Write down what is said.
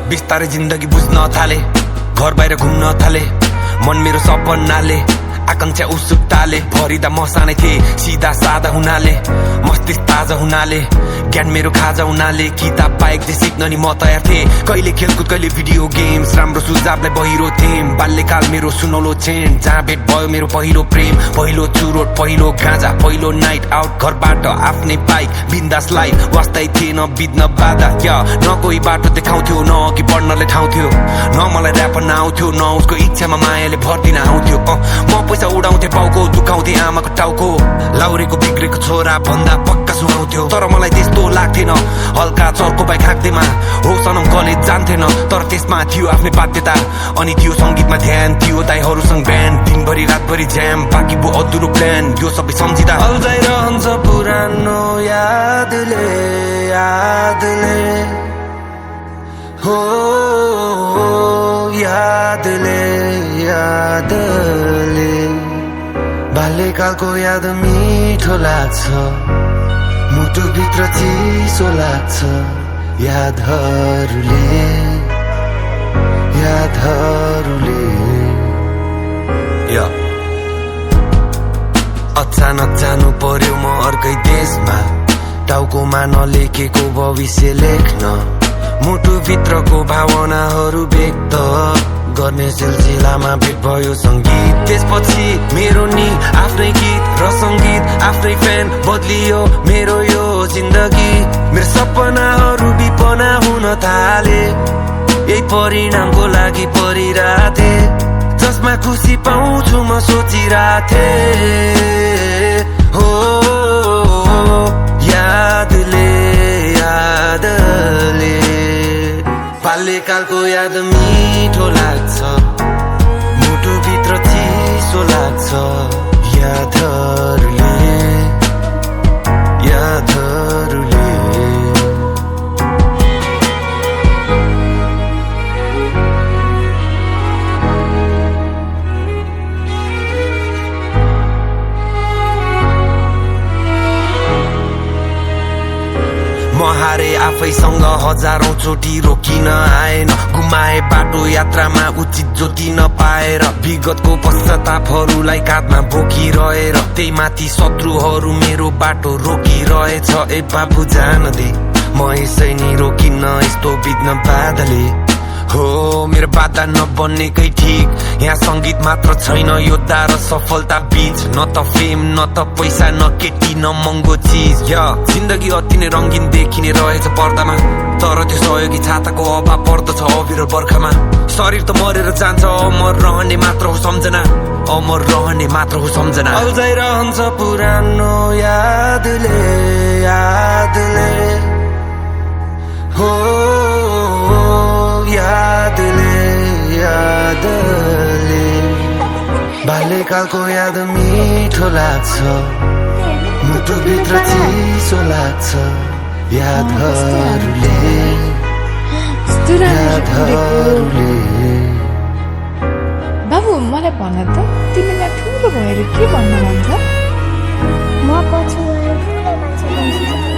बिस्तारै जिन्दगी बुझ्न थाले, घर बाहिर घुम्न थाले, मन मेरो सपनाले आकांक्षा उत्सुकताले भरिदा म सानै थिएँ। सिधा सादा हुनाले मस्तिष्क ताजा हुनाले ज्ञान मेरो खाजा हुनाले किताब बाहेक जे सिक्न नि म तयार थिएँ। कहिले खेलकुद कहिले भिडियो गेम्स, राम्रो सुझावलाई बहिरो थिएँ। बाल्यकाल मेरो सुनौलो चेन, जहाँ भेट भयो मेरो पहिलो प्रेम, पहिलो चुरोट, पहिलो गाँजा, पहिलो नाइट आउट, घरबाट आफ्नै बाइक, बिन्दास लाइफ वास्तै थिएन बित्न बाधा। न कोही बाटो देखाउँथ्यो, न कि पढ्नले ठाउँ थियो, न मलाई ऱ्याप नआउँथ्यो, न उसको इच्छामा मायाले भर्दिन आउँथ्यो। म पैसा उडाउँथे बाउको, दुखाउँथे आमाको टाउको, लाउरेको बिग्रेको छोरा भन्दा पक्का सुहाउँथ्यो। तर मलाई त्यस्तो लाग्थेन, हल्का चर्को बाइक हाँक्दैमा हो सनम कलेज जान्थेन। तर त्यसमा थियो आफ्नै बाध्यता, अनि थियो सङ्गीतमा ध्यान, थियो दाइहरूसँग ब्यान्ड, दिनभरि रातभरि ज्याम, बाँकी बो अधुरो प्लान। यो सबै सम्झिँदा अल्झाइरहन्छ पुरानो यादले, यादले हो यादले, यादले बाल्यकालको याद मिठो लाग्छ, मुटुभित्र चिसो लाग्छ, यादहरूले, यादहरूले। अचानक जानु पर्यो म अर्कै देशमा, टाउकोमा नलेखेको भविष्य लेख्न, मुटुभित्रको भावनाहरू व्यक्त गर्ने सिलसिलामा भेट भयो सङ्गीत। त्यसपछि मेरो नि आफ्नै गीत र सङ्गीत, आफ्नै फ्यान बदलियो मेरो यो जिन्दगी। मेरो सपनाहरू विपना हुन थाले, यही परिणामको लागि परिराथे, जसमा खुसी पाउँछु म सोचिराथे। हो यादले, यादले बाल्यकालको याद मिठो लाग्छ, मुटुभित्र चिसो लाग्छ, यादहरूले, यादहरूले। म हारे आफैसँग हजारौं चोटि रोकिन आएन, गुमाए बाटो यात्रामा उचित जोतिन पाएर, विगतको पश्चातापहरूलाई काँधमा बोकिरहेर, त्यही माथि शत्रुहरू मेरो बाटो रोकिरहेछ। ए बाबु जान दे, म यसै नि रोकिन्न यस्तो बित्न बाधाले। हो मेरो बाधा नबन्नेकै ठिक, यहाँ सङ्गीत मात्र छैन योद्धा र सफलता बीच, न त फेम न त पैसा, न केटी न महँगो चिज। जिन्दगी अति नै रङ्गिन देखिने रहेछ पर्दामा, तर त्यो सहयोगी छाताको अभाव पर्दछ अविरल बर्खामा। शरीर त मरेर जान्छ, अमर रहने मात्र हो सम्झना, अमर रहने मात्र हो सम्झना। अल्झाइरहन्छ पुरानो यादले, यादले हो यादले, यादले बाल्यकालको याद मिठो लाग्छ, मुटुभित्र चिसो लाग्छ, यादहरूले, यादहरूले। बाबु मलाई भन त, तिमीलाई ठुलो भएर के भन्नु मन छ? म पछि ठुलो मान्छे बन्छु।